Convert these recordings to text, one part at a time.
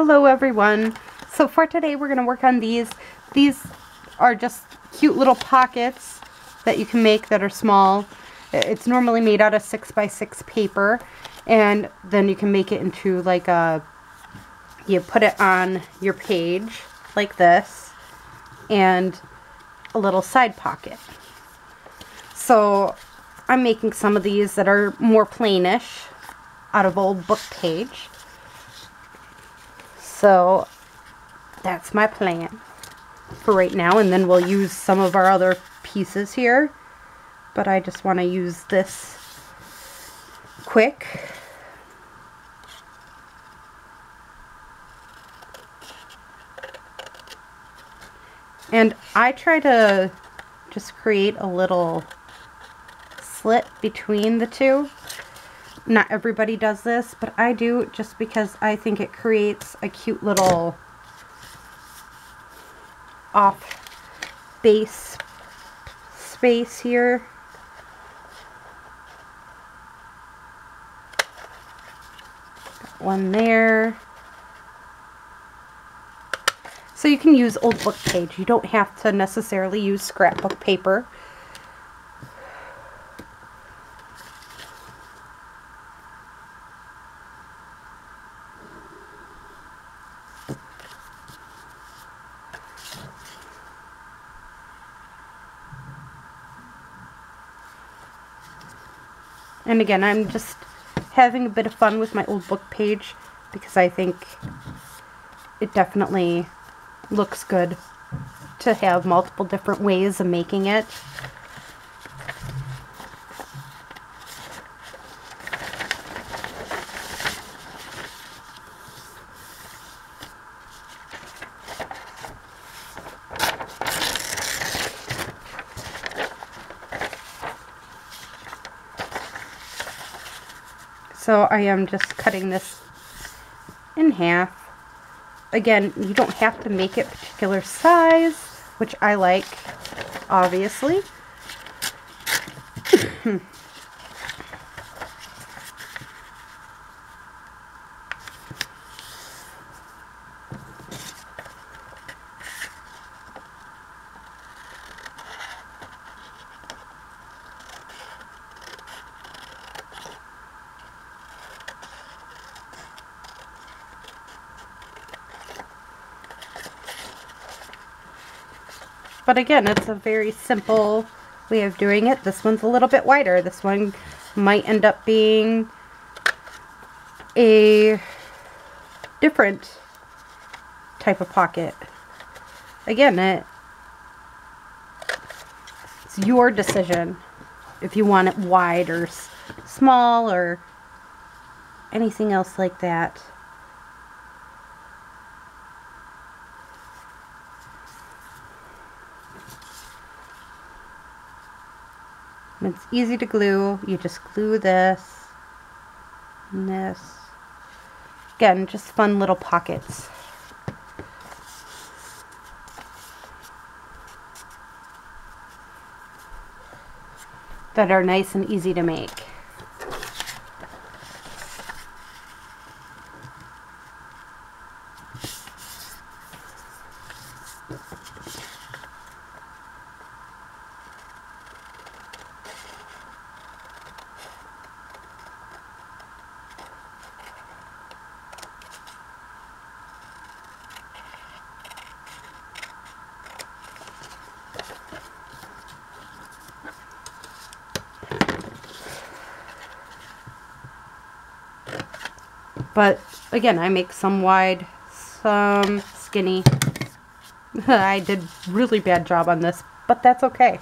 Hello everyone. So for today we're going to work on these. These are just cute little pockets that you can make that are small. It's normally made out of 6x6 paper, and then you can make it into like you put it on your page like this, and a little side pocket. So I'm making some of these that are more plainish out of old book page. So that's my plan for right now, and then we'll use some of our other pieces here, but I just want to use this quick. And I try to just create a little slit between the two. Not everybody does this, but I do, just because I think it creates a cute little off base space here. Got one there. So you can use old book page. You don't have to necessarily use scrapbook paper. And again, I'm just having a bit of fun with my old book page because I think it definitely looks good to have multiple different ways of making it. So I am just cutting this in half. Again, you don't have to make it a particular size, which I like, obviously. But again, it's a very simple way of doing it. This one's a little bit wider. This one might end up being a different type of pocket. Again, it's your decision if you want it wide or small or anything else like that. And it's easy to glue. You just glue this and this. Again, just fun little pockets. That are nice and easy to make. But again, I make some wide, some skinny. I did really bad job on this, but that's okay.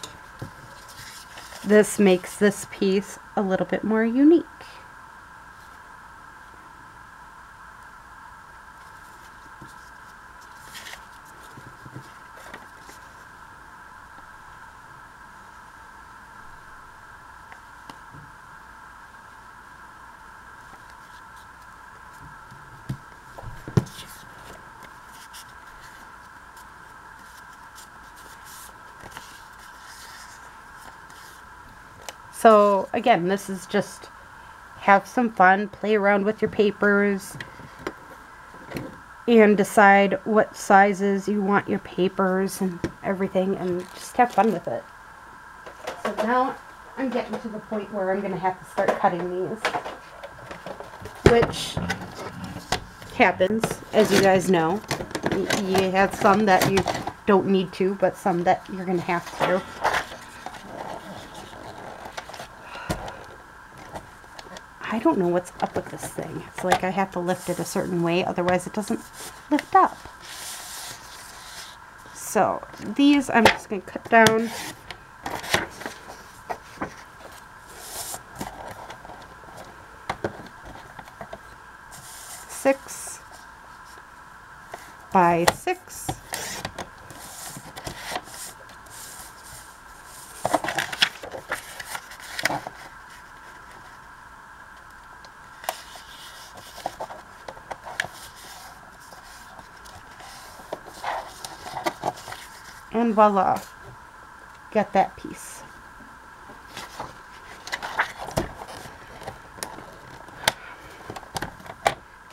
This makes this piece a little bit more unique. So again, this is just have some fun, play around with your papers. and decide what sizes you want your papers and everything, and just have fun with it. So now I'm getting to the point where I'm going to have to start cutting these, which happens, as you guys know. You have some that you don't need to, but some that you're going to have to. I don't know what's up with this thing. It's like I have to lift it a certain way, otherwise it doesn't lift up. So these I'm just going to cut down. Six by 6. And voila, got that piece.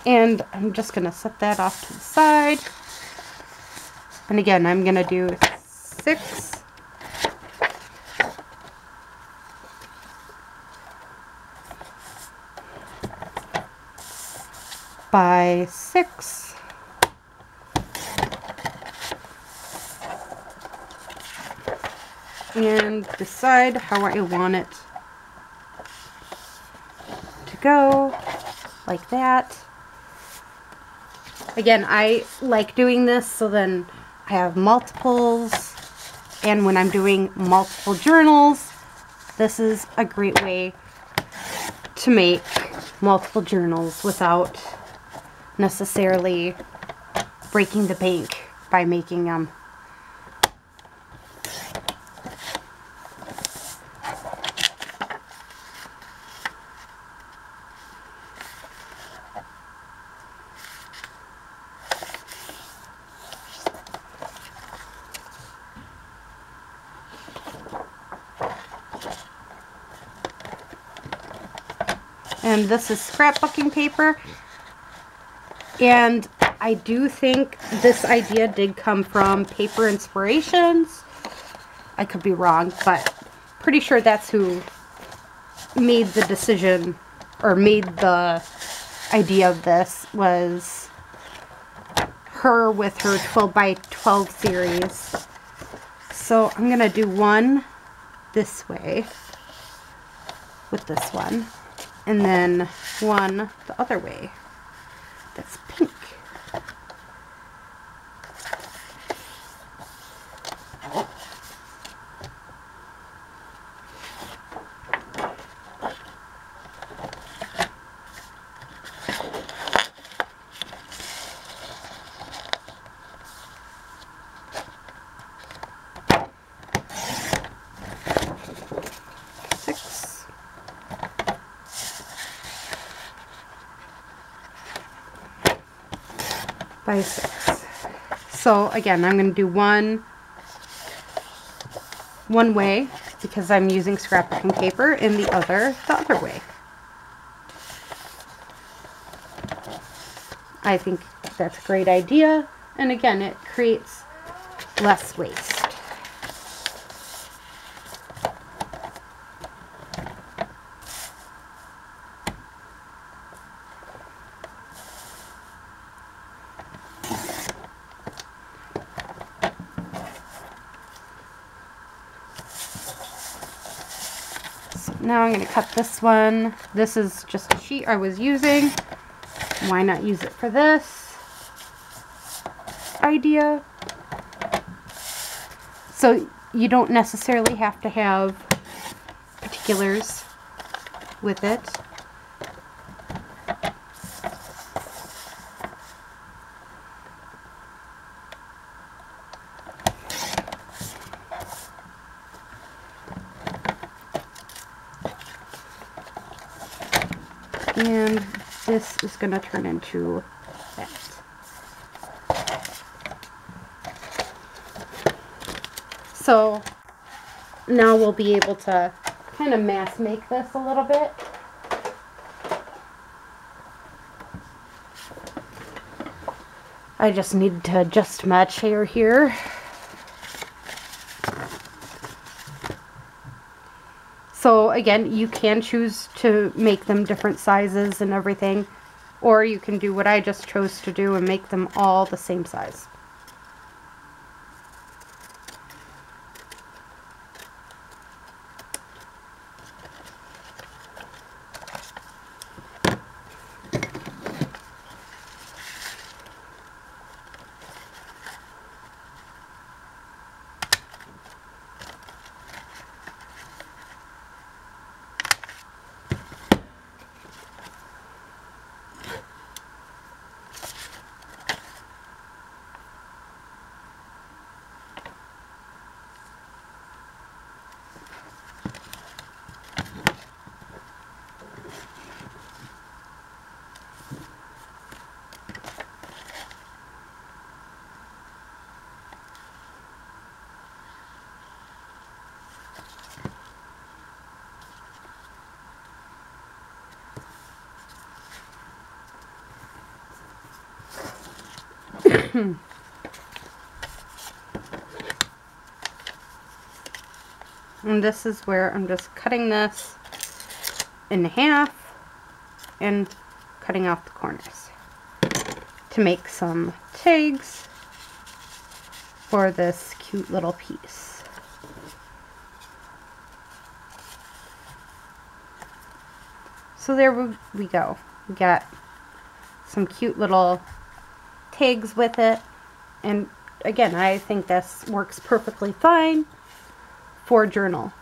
And I'm just going to set that off to the side. And again, I'm going to do 6 by 6. And decide how I want it to go, like that. Again, I like doing this so then I have multiples, and when I'm doing multiple journals, this is a great way to make multiple journals without necessarily breaking the bank by making them. And this is scrapbooking paper, and I do think this idea did come from Paper Inspirations. I could be wrong, but pretty sure that's who made the decision, or made the idea of this, was her with her 12 by 12 series. So I'm going to do one this way with this one, and then one the other way that's pink. By 6. So again, I'm going to do one way because I'm using scrapbooking paper, and the other way. I think that's a great idea, and again, it creates less waste. Now I'm going to cut this one. This is just a sheet I was using. Why not use it for this idea? So you don't necessarily have to have particulars with it. And this is going to turn into that. So now we'll be able to kind of mass make this a little bit. I just need to adjust my chair here. So again, you can choose to make them different sizes and everything, or you can do what I just chose to do and make them all the same size. And this is where I'm just cutting this in half and cutting off the corners to make some tags for this cute little piece. So there we go. We got some cute little tags with it, and again, I think this works perfectly fine for a journal.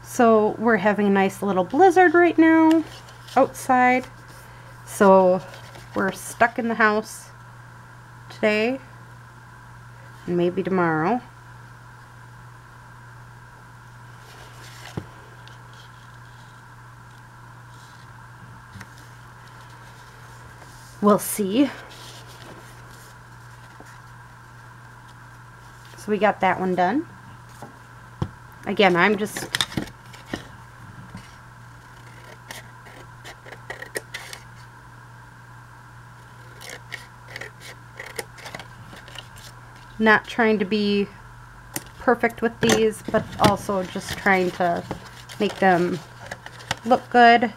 So we're having a nice little blizzard right now outside. So we're stuck in the house today and maybe tomorrow. We'll see. So we got that one done. Again, I'm just not trying to be perfect with these, but also just trying to make them look good.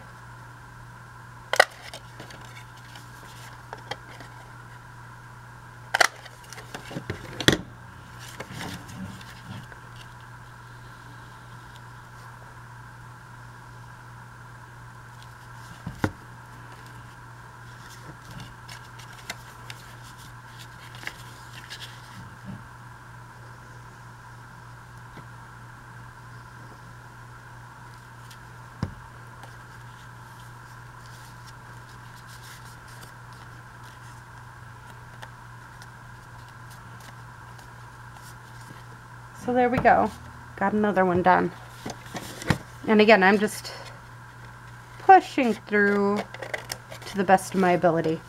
So there we go. Got another one done. And again, I'm just pushing through to the best of my ability.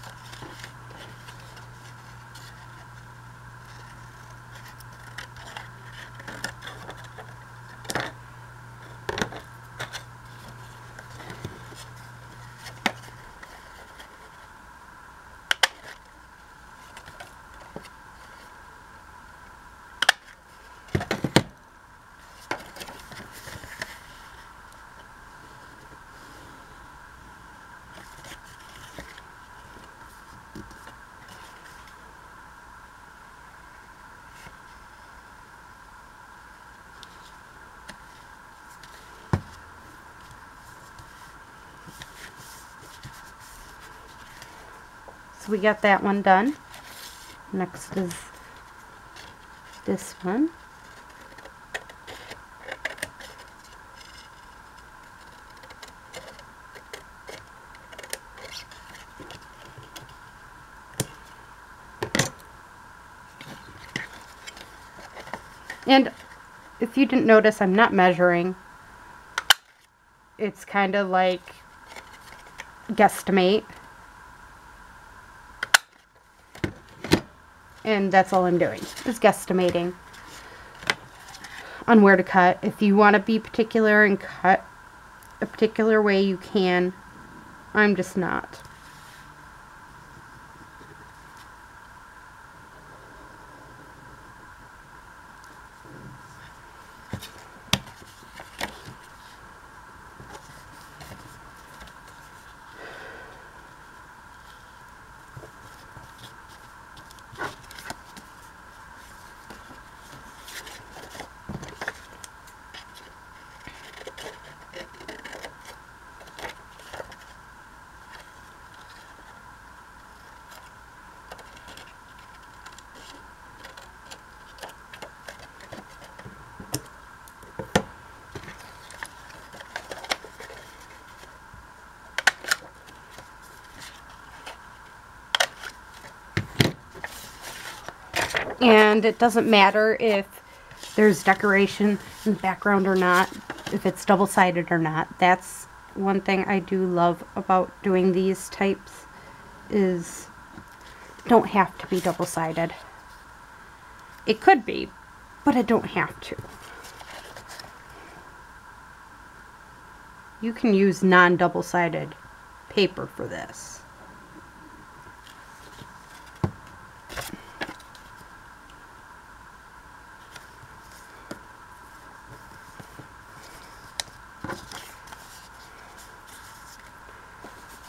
So we got that one done. Next is this one. And if you didn't notice, I'm not measuring. It's kind of like guesstimate. And that's all I'm doing, is guesstimating on where to cut. If you want to be particular and cut a particular way, you can. I'm just not. And it doesn't matter if there's decoration in the background or not, if it's double-sided or not. That's one thing I do love about doing these types, is don't have to be double-sided. It could be, but it don't have to. You can use non-double-sided paper for this.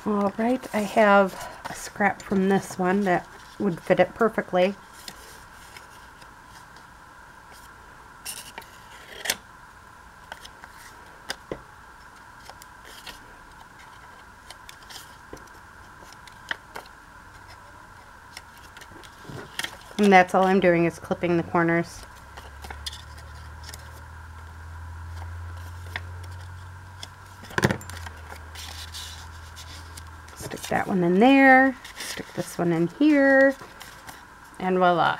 Alright, I have a scrap from this one that would fit it perfectly. And that's all I'm doing, is clipping the corners. Stick that one in there, stick this one in here, and voila.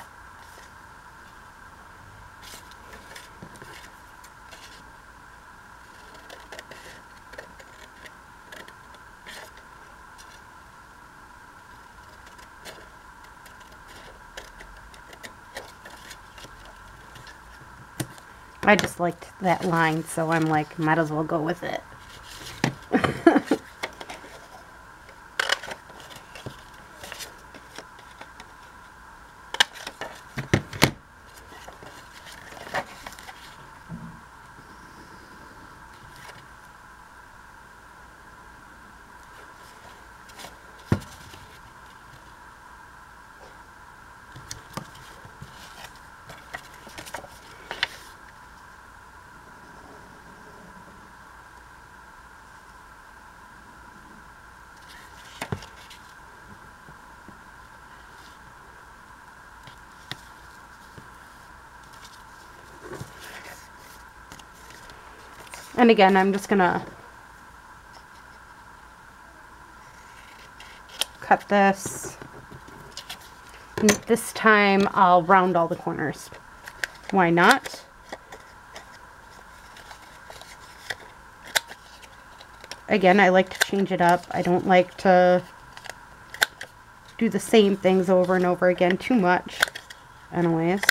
I just liked that line, so I'm like, might as well go with it. And again, I'm just gonna cut this. And this time I'll round all the corners. Why not? Again, I like to change it up. I don't like to do the same things over and over again too much. Anyways.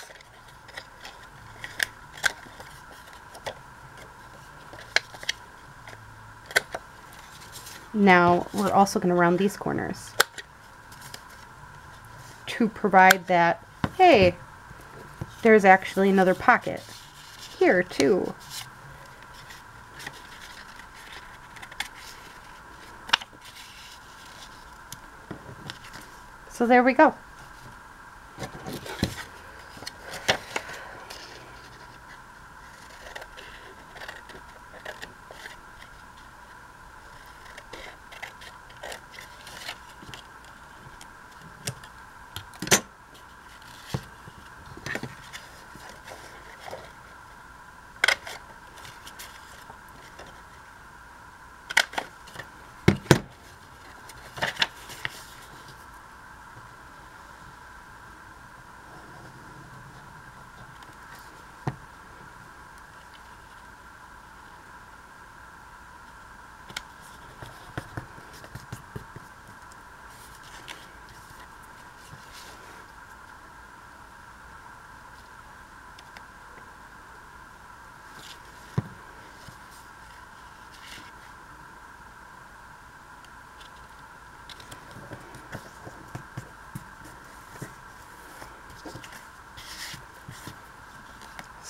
Now, we're also going to round these corners to provide that, hey, there's actually another pocket here too. So there we go.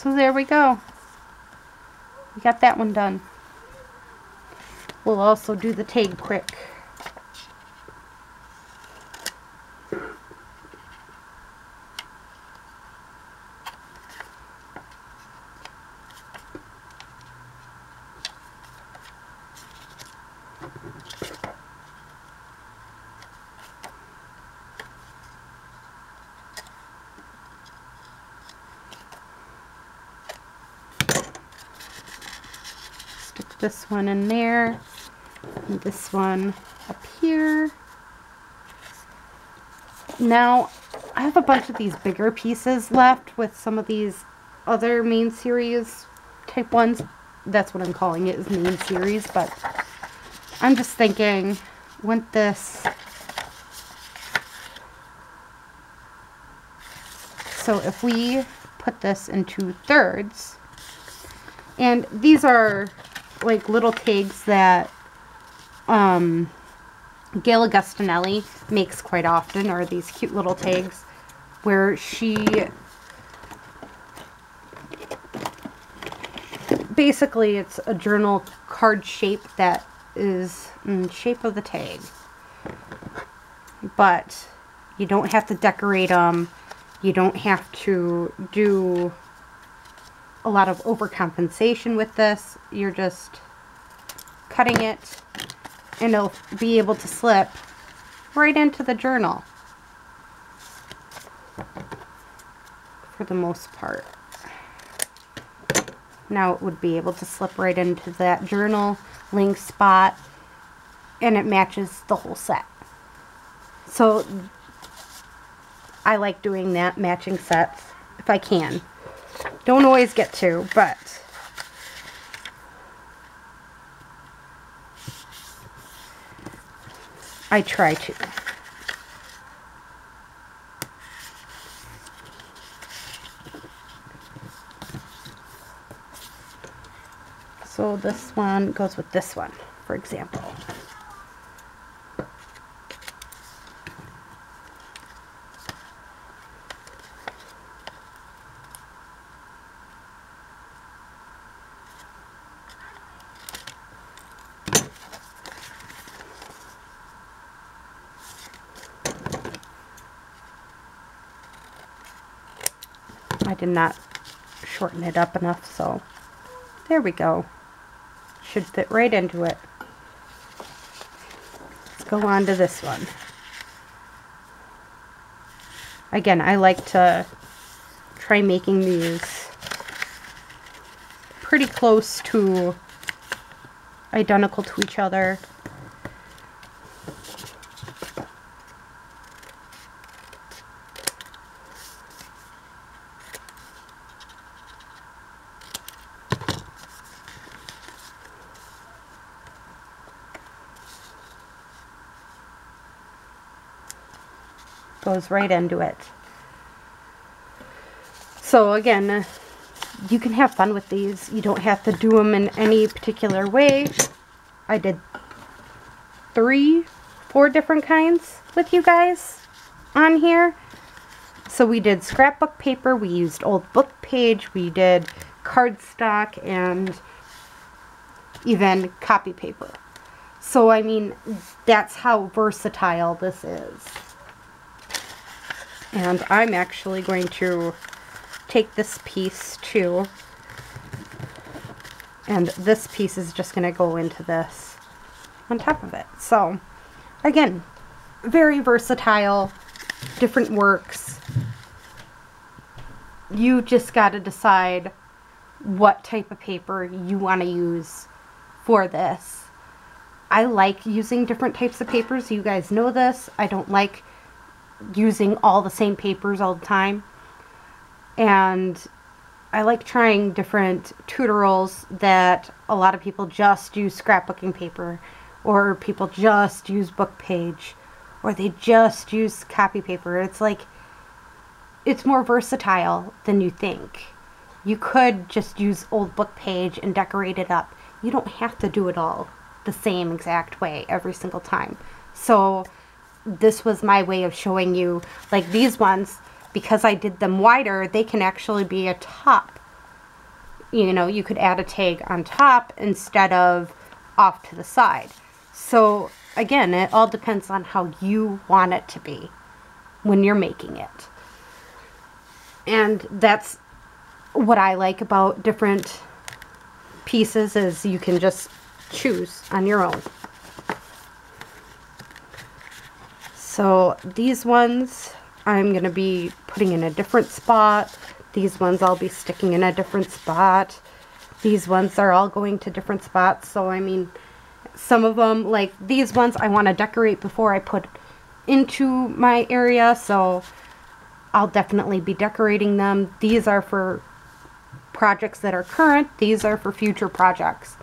So there we go. We got that one done. We'll also do the tag quick. Stick this one in there, and this one up here. Now, I have a bunch of these bigger pieces left with some of these other main series type ones. That's what I'm calling it, is main series, but I'm just thinking, wouldn't this... So if we put this into thirds, and these are like little tags that Gail Augustinelli makes quite often, are these cute little tags where she basically, it's a journal card shape that is in the shape of the tag, but you don't have to decorate them. You don't have to do a lot of overcompensation with this. You're just cutting it, and it'll be able to slip right into the journal for the most part. Now it would be able to slip right into that journal link spot, and it matches the whole set. So I like doing that, matching sets, if I can. Don't always get to, but I try to. So this one goes with this one, for example. I did not shorten it up enough, so there we go. Should fit right into it. Let's go on to this one. Again, I like to try making these pretty close to identical to each other. Goes right into it. So again, you can have fun with these. You don't have to do them in any particular way. I did 4 different kinds with you guys on here. So we did scrapbook paper, we used old book page, we did cardstock, and even copy paper. So I mean, that's how versatile this is. And I'm actually going to take this piece too, and this piece is just going to go into this on top of it. So again, very versatile, different works. You just got to decide what type of paper you want to use for this. I like using different types of papers. You guys know this. I don't like using all the same papers all the time, and I like trying different tutorials that a lot of people just use scrapbooking paper, or people just use book page, or they just use copy paper. It's like, it's more versatile than you think. You could just use old book page and decorate it up. You don't have to do it all the same exact way every single time. So this was my way of showing you, like these ones, because I did them wider, they can actually be a top you know, you could add a tag on top instead of off to the side. So again, it all depends on how you want it to be when you're making it. And that's what I like about different pieces, is you can just choose on your own. So these ones I'm going to be putting in a different spot. These ones I'll be sticking in a different spot. These ones are all going to different spots. So I mean, some of them, like these ones, I want to decorate before I put into my area, so I'll definitely be decorating them. These are for projects that are current. These are for future projects.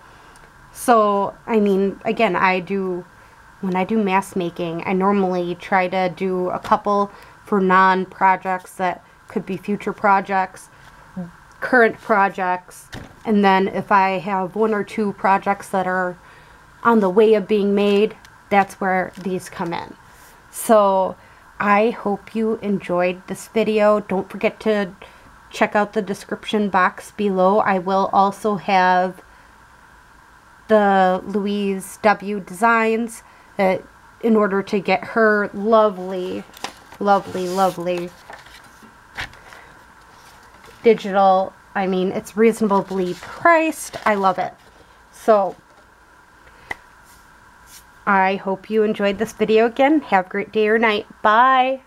So I mean, again, when I do mask making, I normally try to do a couple for non-projects that could be future projects, current projects, and then if I have one or two projects that are on the way of being made, that's where these come in. So I hope you enjoyed this video. Don't forget to check out the description box below. I will also have the Louise W. designs in order to get her lovely, lovely, lovely digital. I mean, it's reasonably priced. I love it. So I hope you enjoyed this video again. Have a great day or night. Bye.